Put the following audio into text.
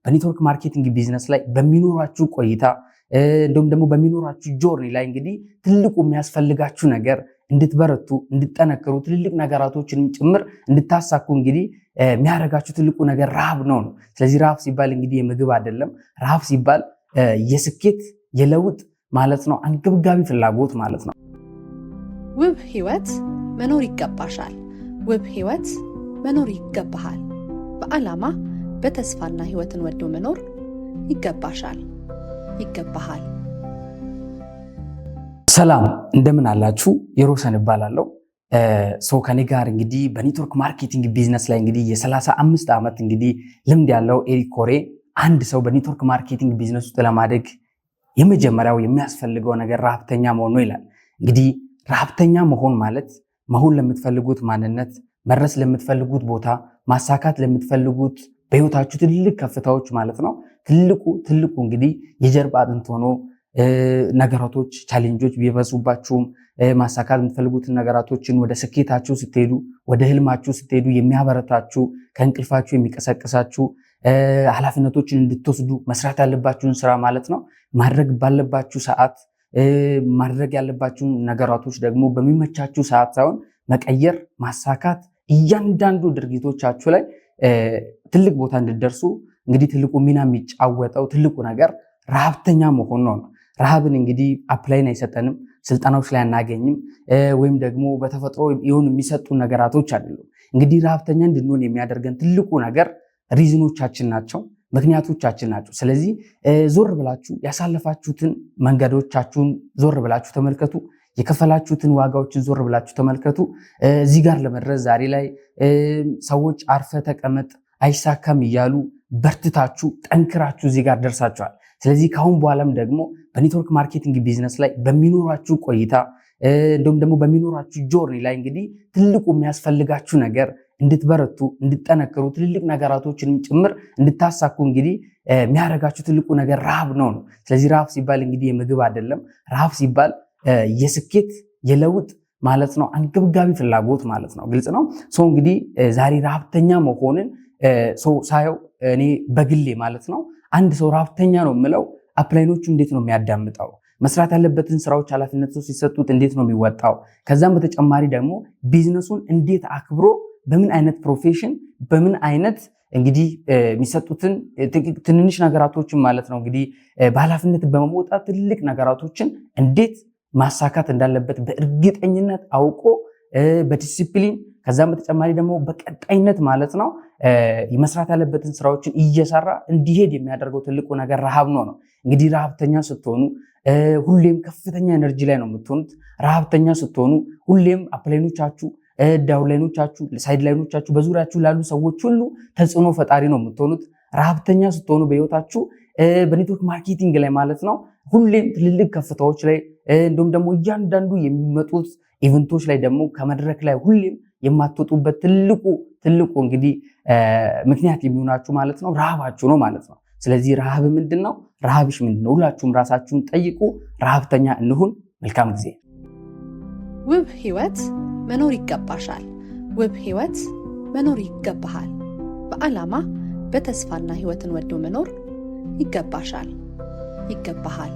በኔትወርክ ማርኬቲንግ ቢዝነስ ላይ በሚኖራችሁ ቆይታ እንደውም ደግሞ በሚኖራችሁ ጆርኒ ላይ እንግዲህ ትልቁ የሚያስፈልጋችሁ ነገር እንድትበረቱ እንድትጠነክሩ ትልልቅ ነገራቶችን ጭምር እንድታሳኩ እንግዲህ የሚያደርጋችሁ ትልቁ ነገር ረሃብ ነው። ስለዚህ ረሃብ ሲባል እንግዲህ የምግብ አይደለም። ረሃብ ሲባል የስኬት የለውጥ ማለት ነው። አንገብጋቢ ፍላጎት ማለት ነው። ውብ ህይወት መኖር ይገባሻል። ውብ ህይወት መኖር ይገባሃል። በዓላማ በተስፋና ህይወትን ወዶ መኖር ይገባሻል፣ ይገባሃል። ሰላም እንደምን አላችሁ? የሮሰን እባላለሁ። ከኔ ጋር እንግዲህ በኔትወርክ ማርኬቲንግ ቢዝነስ ላይ እንግዲህ የ35 ዓመት እንግዲህ ልምድ ያለው ኤሪክ ኮሬ አንድ ሰው በኔትወርክ ማርኬቲንግ ቢዝነስ ውስጥ ለማደግ የመጀመሪያው የሚያስፈልገው ነገር ረሃብተኛ መሆን ነው ይላል። እንግዲህ ረሃብተኛ መሆን ማለት መሆን ለምትፈልጉት ማንነት፣ መድረስ ለምትፈልጉት ቦታ፣ ማሳካት ለምትፈልጉት በህይወታችሁ ትልልቅ ከፍታዎች ማለት ነው። ትልቁ እንግዲህ የጀርባ አጥንት ሆኖ ነገራቶች ቻሌንጆች ቢበዙባችሁም ማሳካት የምትፈልጉትን ነገራቶችን ወደ ስኬታችሁ ስትሄዱ፣ ወደ ህልማችሁ ስትሄዱ የሚያበረታችሁ ከእንቅልፋችሁ የሚቀሰቅሳችሁ ኃላፊነቶችን እንድትወስዱ መስራት ያለባችሁን ስራ ማለት ነው ማድረግ ባለባችሁ ሰዓት ማድረግ ያለባችሁን ነገራቶች ደግሞ በሚመቻችሁ ሰዓት ሳይሆን መቀየር ማሳካት እያንዳንዱ ድርጊቶቻችሁ ላይ ትልቅ ቦታ እንድትደርሱ እንግዲህ ትልቁ ሚና የሚጫወተው ትልቁ ነገር ረሃብተኛ መሆን ነው። ረሃብን እንግዲህ አፕላይን አይሰጠንም፣ ስልጠናዎች ላይ አናገኝም፣ ወይም ደግሞ በተፈጥሮ የሆኑ የሚሰጡን ነገራቶች አይደሉም። እንግዲህ ረሃብተኛ እንድንሆን የሚያደርገን ትልቁ ነገር ሪዝኖቻችን ናቸው፣ ምክንያቶቻችን ናቸው። ስለዚህ ዞር ብላችሁ ያሳለፋችሁትን መንገዶቻችሁን ዞር ብላችሁ ተመልከቱ። የከፈላችሁትን ዋጋዎችን ዞር ብላችሁ ተመልከቱ። እዚህ ጋር ለመድረስ ዛሬ ላይ ሰዎች አርፈ ተቀመጥ አይሳካም እያሉ በርትታችሁ ጠንክራችሁ እዚህ ጋር ደርሳችኋል። ስለዚህ ከአሁን በኋላም ደግሞ በኔትወርክ ማርኬቲንግ ቢዝነስ ላይ በሚኖራችሁ ቆይታ እንደውም ደግሞ በሚኖራችሁ ጆርኒ ላይ እንግዲህ ትልቁ የሚያስፈልጋችሁ ነገር እንድትበረቱ እንድትጠነክሩ ትልልቅ ነገራቶችን ጭምር እንድታሳኩ እንግዲህ የሚያደርጋችሁ ትልቁ ነገር ረሃብ ነው። ስለዚህ ረሃብ ሲባል እንግዲህ የምግብ አይደለም። ረሃብ ሲባል የስኬት የለውጥ ማለት ነው። አንገብጋቢ ፍላጎት ማለት ነው። ግልጽ ነው። እንግዲህ ዛሬ ረሃብተኛ መሆንን ሳየው እኔ በግሌ ማለት ነው አንድ ሰው ረሃብተኛ ነው የምለው አፕላይኖቹ እንዴት ነው የሚያዳምጠው፣ መስራት ያለበትን ስራዎች ኃላፊነት ሲሰጡት እንዴት ነው የሚወጣው፣ ከዛም በተጨማሪ ደግሞ ቢዝነሱን እንዴት አክብሮ በምን አይነት ፕሮፌሽን በምን አይነት እንግዲህ የሚሰጡትን ትንንሽ ነገራቶችን ማለት ነው እንግዲህ በኃላፊነት በመወጣት ትልቅ ነገራቶችን እንዴት ማሳካት እንዳለበት በእርግጠኝነት አውቆ በዲሲፕሊን ከዛም በተጨማሪ ደግሞ በቀጣይነት ማለት ነው መስራት ያለበትን ስራዎችን እየሰራ እንዲሄድ የሚያደርገው ትልቁ ነገር ረሃብ ነው። እንግዲህ ረሃብተኛ ስትሆኑ ሁሌም ከፍተኛ ኤነርጂ ላይ ነው የምትሆኑት። ረሃብተኛ ስትሆኑ ሁሌም አፕላይኖቻችሁ፣ ዳውንላይኖቻችሁ፣ ሳይድ ላይኖቻችሁ በዙሪያችሁ ላሉ ሰዎች ሁሉ ተጽዕኖ ፈጣሪ ነው የምትሆኑት። ረሃብተኛ ስትሆኑ በህይወታችሁ በኔትወርክ ማርኬቲንግ ላይ ማለት ነው ሁሌም ትልልቅ ከፍታዎች ላይ እንዲሁም ደግሞ እያንዳንዱ የሚመጡት ኢቨንቶች ላይ ደግሞ ከመድረክ ላይ ሁሌም የማትወጡበት ትልቁ እንግዲህ ምክንያት የሚሆናችሁ ማለት ነው ረሃባችሁ ነው ማለት ነው። ስለዚህ ረሃብ ምንድን ነው? ረሃብሽ ምንድን ነው? ሁላችሁም ራሳችሁን ጠይቁ። ረሃብተኛ እንሁን። መልካም ጊዜ። ውብ ህይወት መኖር ይገባሻል። ውብ ህይወት መኖር ይገባሃል። በዓላማ በተስፋና ህይወትን ወዶ መኖር ይገባሻል፣ ይገባሃል።